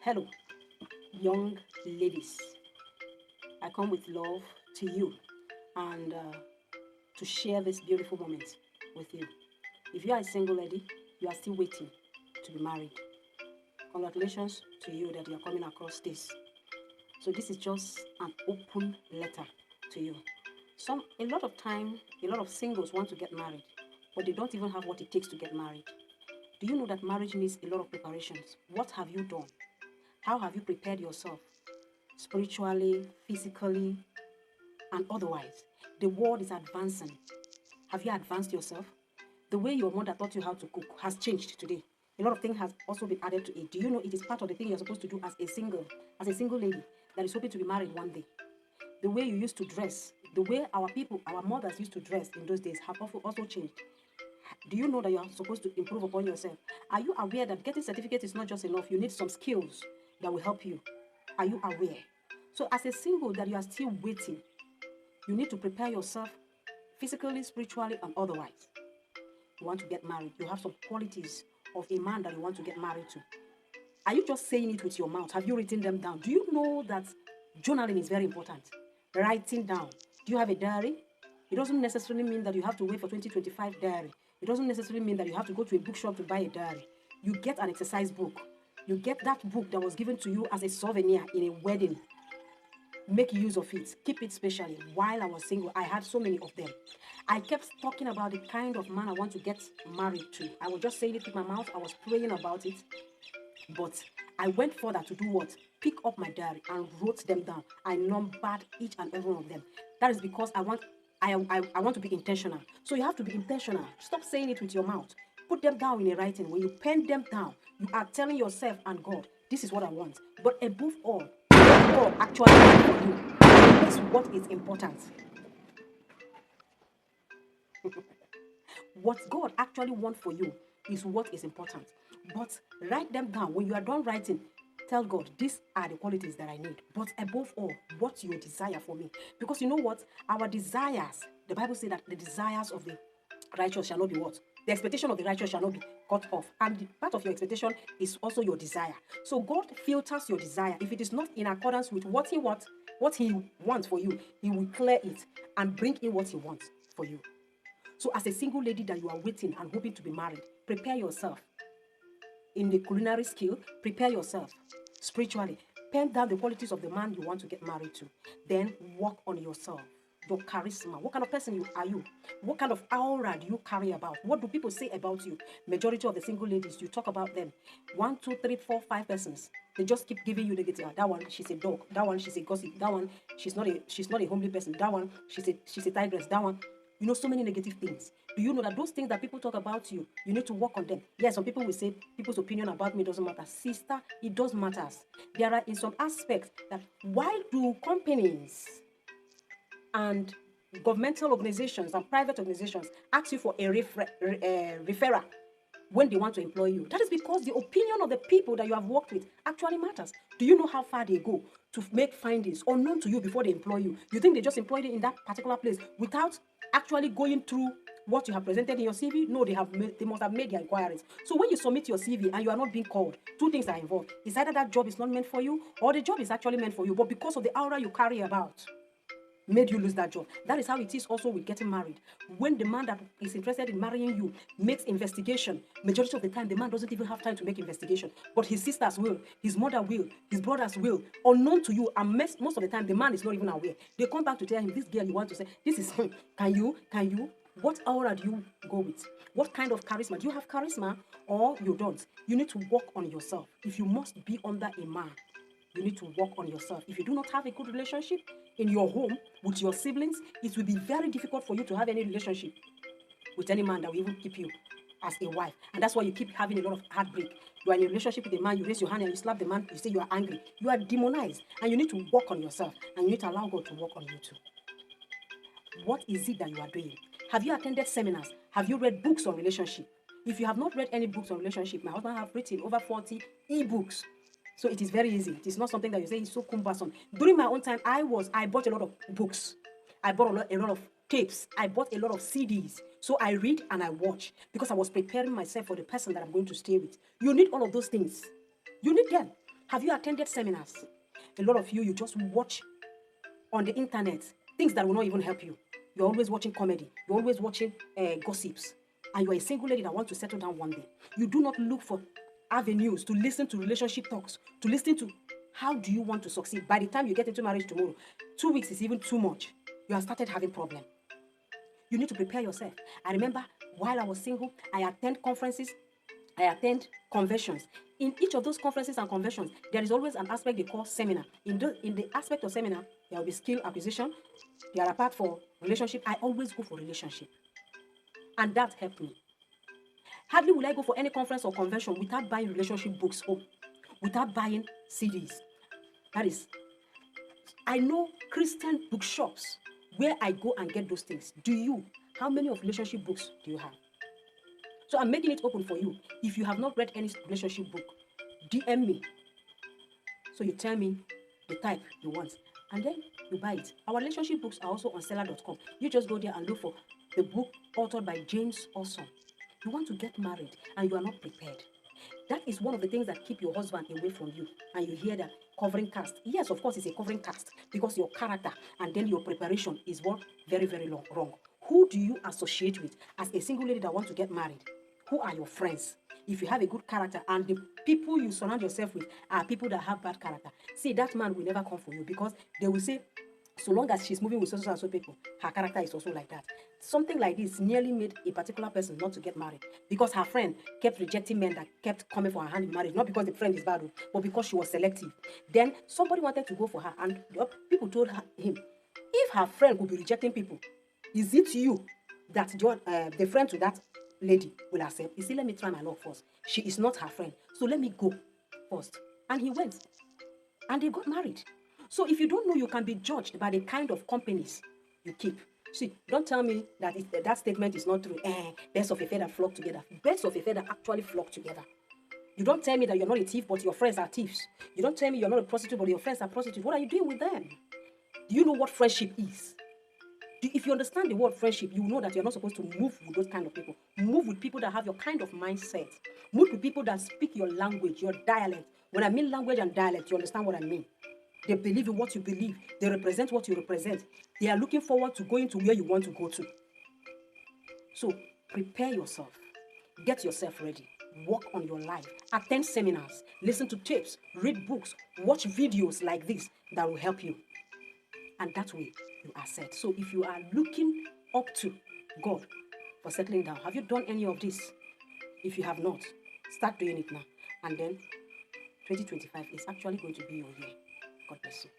Hello, young ladies. I come with love to you and to share this beautiful moment with you. If you are a single lady, you are still waiting to be married. Congratulations to you that you are coming across this. So this is just an open letter to you. A lot of time, a lot of singles want to get married, but they don't even have what it takes to get married. Do you know that marriage needs a lot of preparations? What have you done? How have you prepared yourself? Spiritually, physically, and otherwise. The world is advancing. Have you advanced yourself? The way your mother taught you how to cook has changed today. A lot of things has also been added to it. Do you know it is part of the thing you're supposed to do as a single lady that is hoping to be married one day? The way you used to dress, the way our mothers used to dress in those days have also changed. Do you know that you are supposed to improve upon yourself? Are you aware that getting certificate is not just enough? You need some skills that will help you. Are you aware? So as a single that you are still waiting, you need to prepare yourself physically, spiritually, and otherwise. You want to get married. You have some qualities of a man that you want to get married to. Are you just saying it with your mouth? Have you written them down? Do you know that journaling is very important? Writing down. Do you have a diary? It doesn't necessarily mean that you have to wait for 2025 diary. It doesn't necessarily mean that you have to go to a bookshop to buy a diary. You get an exercise book. You get that book that was given to you as a souvenir in a wedding. Make use of it. Keep it specially. While I was single, I had so many of them. I kept talking about the kind of man I want to get married to. I was just saying it with my mouth. I was praying about it. But I went further to do what? Pick up my diary and wrote them down. I numbered each and every one of them. That is because I want to be intentional. So you have to be intentional. Stop saying it with your mouth. Put them down in a writing. When you pen them down, you are telling yourself and God, this is what I want. But above all, what God actually wants for you is what is important. What God actually wants for you is what is important. But write them down. When you are done writing, tell God, these are the qualities that I need. But above all, what's your desire for me? Because you know what? Our desires, the Bible says that the desires of the righteous shall not be what? The expectation of the righteous shall not be cut off. And part of your expectation is also your desire. So God filters your desire. If it is not in accordance with what He wants for you, He will clear it and bring in what He wants for you. So as a single lady that you are waiting and hoping to be married, prepare yourself. In the culinary skill, prepare yourself. Spiritually, pen down the qualities of the man you want to get married to. Then work on yourself. Your charisma. What kind of person are you? What kind of aura do you carry about? What do people say about you? Majority of the single ladies, you talk about them. 1, 2, 3, 4, 5 persons. They just keep giving you negative. That one, she's a dog. That one, she's a gossip. That one, she's not a homely person. That one, she's a tigress. That one, so many negative things. Do you know that those things that people talk about you, you need to work on them? Yes, some people will say people's opinion about me doesn't matter. Sister, it does matter. There are in some aspects that why do companies and governmental organizations and private organizations ask you for a referral when they want to employ you? That is because the opinion of the people that you have worked with actually matters. Do you know how far they go to make findings unknown to you before they employ you? You think they just employed you in that particular place without actually going through what you have presented in your CV? No, they must have made their inquiries. So when you submit your CV and you are not being called, two things are involved. It's either that job is not meant for you or the job is actually meant for you, but because of the aura you carry about, made you lose that job. That is how it is also with getting married. When the man that is interested in marrying you makes investigation, majority of the time the man doesn't even have time to make investigation, but his sisters will, his mother will, his brothers will, unknown to you, and most of the time the man is not even aware. They come back to tell him, this girl you want to say, this is him. Can you? What aura do you go with? What kind of charisma? Do you have charisma or you don't? You need to work on yourself. If you must be under a man, you need to work on yourself. If you do not have a good relationship in your home with your siblings, it will be very difficult for you to have any relationship with any man that will even keep you as a wife. And that's why you keep having a lot of heartbreak. You are in a relationship with a man, you raise your hand and you slap the man, you say you are angry. You are demonized, and you need to work on yourself, and you need to allow God to work on you too. What is it that you are doing? Have you attended seminars? Have you read books on relationship? If you have not read any books on relationship, my husband have written over 40 e-books. So it is very easy. It is not something that you say is so cumbersome. During my own time, I bought a lot of books. I bought a lot of tapes. I bought a lot of CDs. So I read and I watch because I was preparing myself for the person that I'm going to stay with. You need all of those things. You need them Have you attended seminars? A lot of you just watch on the internet things that will not even help you. You're always watching comedy. You're always watching gossips. And you're a single lady that wants to settle down one day. You do not look for avenues to listen to relationship talks, to listen to how do you want to succeed. By the time you get into marriage tomorrow, 2 weeks is even too much. You have started having problem. You need to prepare yourself. I remember while I was single, I attend conferences, I attend conventions. In each of those conferences and conventions, there is always an aspect they call seminar. In the aspect of seminar, there will be skill acquisition. There are a part for relationship. I always go for relationship. And that helped me. Hardly will I go for any conference or convention without buying relationship books home, without buying CDs. That is, I know Christian bookshops where I go and get those things. Do you? How many of relationship books do you have? So I'm making it open for you. If you have not read any relationship book, DM me. So you tell me the type you want, and then you buy it. Our relationship books are also on seller.com. You just go there and look for the book authored by James Awesome. You want to get married and you are not prepared. That is one of the things that keep your husband away from you. And you hear that covering cast. Yes, of course, it's a covering cast because your character and then your preparation is what very, very wrong. Who do you associate with as a single lady that wants to get married? Who are your friends? If you have a good character and the people you surround yourself with are people that have bad character, see, that man will never come for you because they will say, so long as she's moving with so and so people, her character is also like that. Something like this nearly made a particular person not to get married because her friend kept rejecting men that kept coming for her hand in marriage, not because the friend is bad, but because she was selective. Then somebody wanted to go for her, and people told him, if her friend could be rejecting people, is it you that the friend to that lady will accept? You see, let me try my luck first. She is not her friend, so let me go first. And he went, and they got married. So if you don't know, you can be judged by the kind of companies you keep. See, don't tell me that that statement is not true. Birds of a feather flock together. Birds of a feather actually flock together. You don't tell me that you're not a thief, but your friends are thieves. You don't tell me you're not a prostitute, but your friends are prostitutes. What are you doing with them? Do you know what friendship is? If you understand the word friendship, you know that you're not supposed to move with those kind of people. Move with people that have your kind of mindset. Move with people that speak your language, your dialect. When I mean language and dialect, you understand what I mean. They believe in what you believe. They represent what you represent. They are looking forward to going to where you want to go to. So prepare yourself. Get yourself ready. Work on your life. Attend seminars. Listen to tapes. Read books. Watch videos like this that will help you. And that way you are set. So if you are looking up to God for settling down, have you done any of this? If you have not, start doing it now. And then 2025 is actually going to be your year. God bless you.